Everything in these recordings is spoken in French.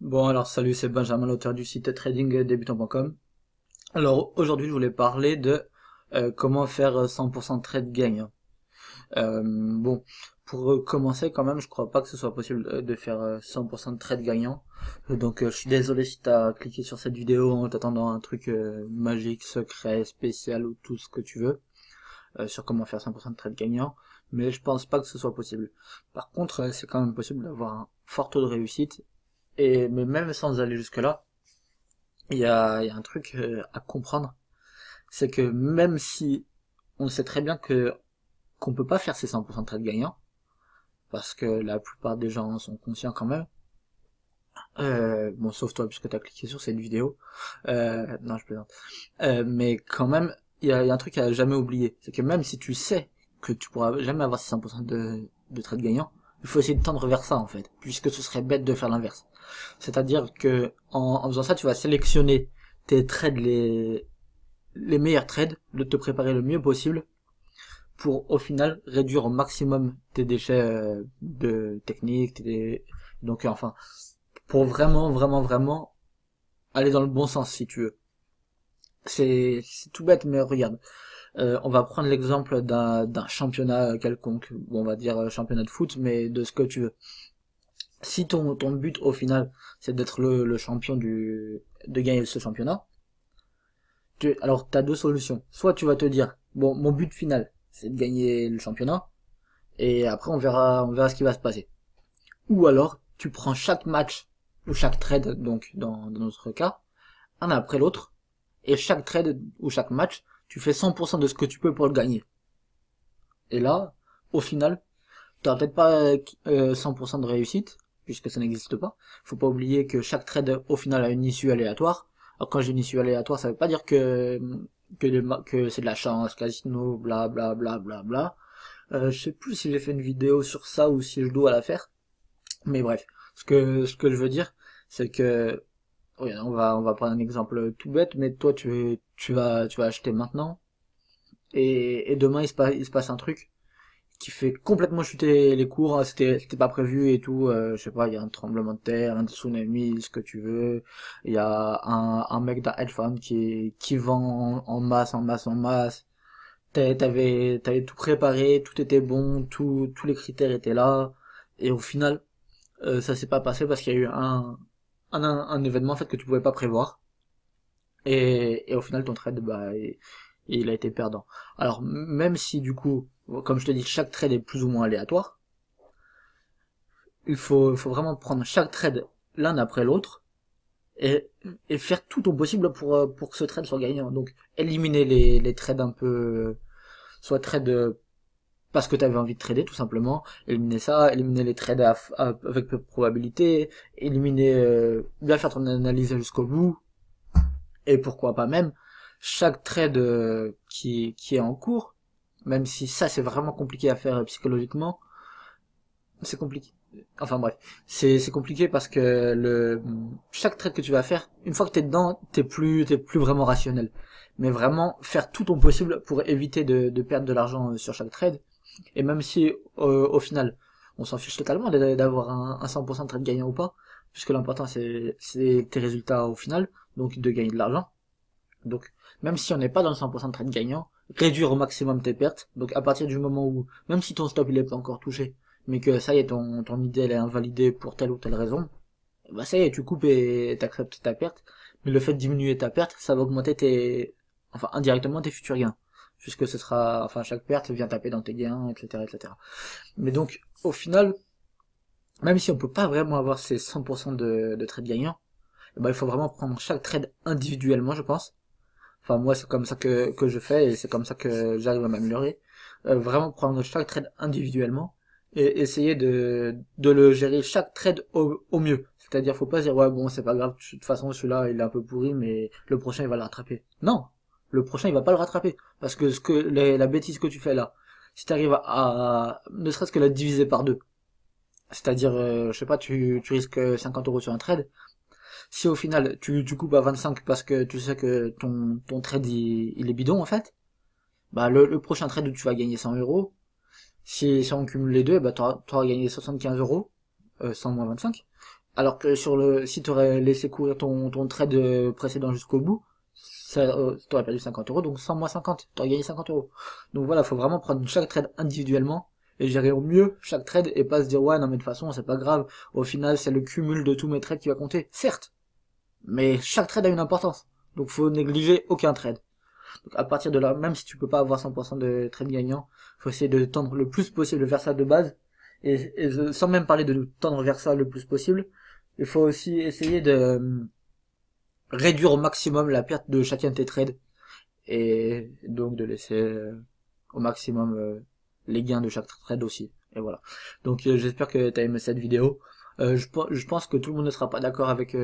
Bon alors salut, c'est Benjamin, l'auteur du site tradingdebutant.com. Alors aujourd'hui je voulais parler de comment faire 100% de trade gagnant. Bon, pour commencer quand même, je crois pas que ce soit possible de faire 100% de trade gagnant. Je suis désolé si t'as cliqué sur cette vidéo en t'attendant un truc magique, secret, spécial ou tout ce que tu veux sur comment faire 100% de trade gagnant, mais je pense pas que ce soit possible. Par contre, c'est quand même possible d'avoir un fort taux de réussite. Mais même sans aller jusque là, il y a un truc à comprendre, c'est que même si on sait très bien que qu'on peut pas faire ces 100% de trade gagnants, parce que la plupart des gens sont conscients quand même, bon sauf toi puisque t'as cliqué sur cette vidéo, non je plaisante, mais quand même il y a un truc à jamais oublier, c'est que même si tu sais que tu pourras jamais avoir ces 100% de trade gagnants, il faut essayer de tendre vers ça en fait, puisque ce serait bête de faire l'inverse. C'est-à-dire que en faisant ça, tu vas sélectionner tes trades les meilleurs trades, de te préparer le mieux possible pour au final réduire au maximum tes déchets de technique, enfin pour vraiment aller dans le bon sens si tu veux. C'est tout bête mais regarde, on va prendre l'exemple d'un championnat quelconque, bon, on va dire championnat de foot mais de ce que tu veux. Si ton but au final c'est d'être le champion de gagner ce championnat, alors t'as deux solutions. Soit tu vas te dire bon, mon but final c'est de gagner le championnat et après on verra ce qui va se passer. Ou alors tu prends chaque match ou chaque trade, donc dans notre cas, un après l'autre, et chaque trade ou chaque match tu fais 100% de ce que tu peux pour le gagner. Et là au final t'auras peut-être pas 100% de réussite, puisque ça n'existe pas. Faut pas oublier que chaque trade, au final, a une issue aléatoire. Alors quand j'ai une issue aléatoire, ça veut pas dire que c'est de la chance, casino, bla bla bla bla bla. Je sais plus si j'ai fait une vidéo sur ça ou si je dois la faire. Mais bref, ce que je veux dire, c'est que, oui, on va prendre un exemple tout bête, mais toi tu vas acheter maintenant, et demain il se passe un truc qui fait complètement chuter les cours, hein. C'était pas prévu et tout, je sais pas, il y a un tremblement de terre, un tsunami, ce que tu veux, il y a un mec d'un hedge fund qui vend en masse, en masse, en masse, t'avais tout préparé, tout était bon, tous les critères étaient là, et au final, ça s'est pas passé parce qu'il y a eu un événement en fait que tu pouvais pas prévoir, et au final ton trade, bah, il a été perdant. Alors même si du coup, comme je te dis, chaque trade est plus ou moins aléatoire, il faut vraiment prendre chaque trade l'un après l'autre et, et faire tout ton possible pour que ce trade soit gagnant. Donc éliminer les trades un peu, soit trade parce que tu avais envie de trader tout simplement, éliminer ça, éliminer les trades avec peu de probabilité, éliminer, bien faire ton analyse jusqu'au bout, et pourquoi pas même chaque trade qui est en cours, même si ça c'est vraiment compliqué à faire psychologiquement, c'est compliqué. Enfin bref, c'est compliqué parce que chaque trade que tu vas faire, une fois que t'es dedans, t'es plus vraiment rationnel. Mais vraiment faire tout ton possible pour éviter de perdre de l'argent sur chaque trade. Et même si au final, on s'en fiche totalement d'avoir un 100% de trade gagnant ou pas, puisque l'important c'est tes résultats au final, donc de gagner de l'argent. Donc, même si on n'est pas dans le 100% de trade gagnant, réduire au maximum tes pertes. Donc, à partir du moment où, même si ton stop il est pas encore touché, mais que ça y est, ton idée elle est invalidée pour telle ou telle raison, bah ça y est, tu coupes et t'acceptes ta perte. Mais le fait de diminuer ta perte, ça va augmenter enfin, indirectement tes futurs gains. Puisque enfin, chaque perte vient taper dans tes gains, etc., etc. Mais donc, au final, même si on peut pas vraiment avoir ces 100% de trade gagnant, bah, il faut vraiment prendre chaque trade individuellement, je pense. Enfin, moi, c'est comme ça que je fais et c'est comme ça que j'arrive à m'améliorer. Vraiment prendre chaque trade individuellement et essayer de le gérer chaque trade au mieux. C'est-à-dire, faut pas se dire, ouais, bon, c'est pas grave, de toute façon, celui-là, il est un peu pourri, mais le prochain, il va le rattraper. Non! Le prochain, il va pas le rattraper. Parce que la bêtise que tu fais là, si t'arrives ne serait-ce que la diviser par deux, c'est-à-dire, je sais pas, tu risques 50 euros sur un trade, si au final tu coupes à 25 parce que tu sais que ton trade il est bidon en fait, bah le prochain trade où tu vas gagner 100 euros, si on cumule les deux, bah t'auras gagné 75 euros, 100 moins 25, Alors que si tu aurais laissé courir ton trade précédent jusqu'au bout, t'aurais perdu 50 euros, donc 100 moins 50, t'aurais gagné 50 euros. Donc voilà, faut vraiment prendre chaque trade individuellement et gérer au mieux chaque trade et pas se dire ouais non mais de toute façon c'est pas grave, au final c'est le cumul de tous mes trades qui va compter, certes, mais chaque trade a une importance, donc faut négliger aucun trade. Donc à partir de là, même si tu peux pas avoir 100% de trades gagnants, faut essayer de tendre le plus possible vers ça de base, sans même parler de tendre vers ça le plus possible, il faut aussi essayer de réduire au maximum la perte de chacun de tes trades et donc de laisser au maximum les gains de chaque trade aussi. Et voilà. Donc j'espère que tu as aimé cette vidéo. Je pense que tout le monde ne sera pas d'accord avec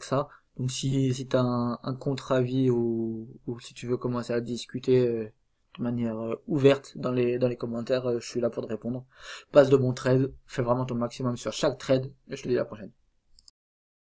ça. Donc si tu as un contre-avis ou si tu veux commencer à discuter de manière ouverte dans les commentaires, je suis là pour te répondre. Passe de bons trades, fais vraiment ton maximum sur chaque trade et je te dis à la prochaine.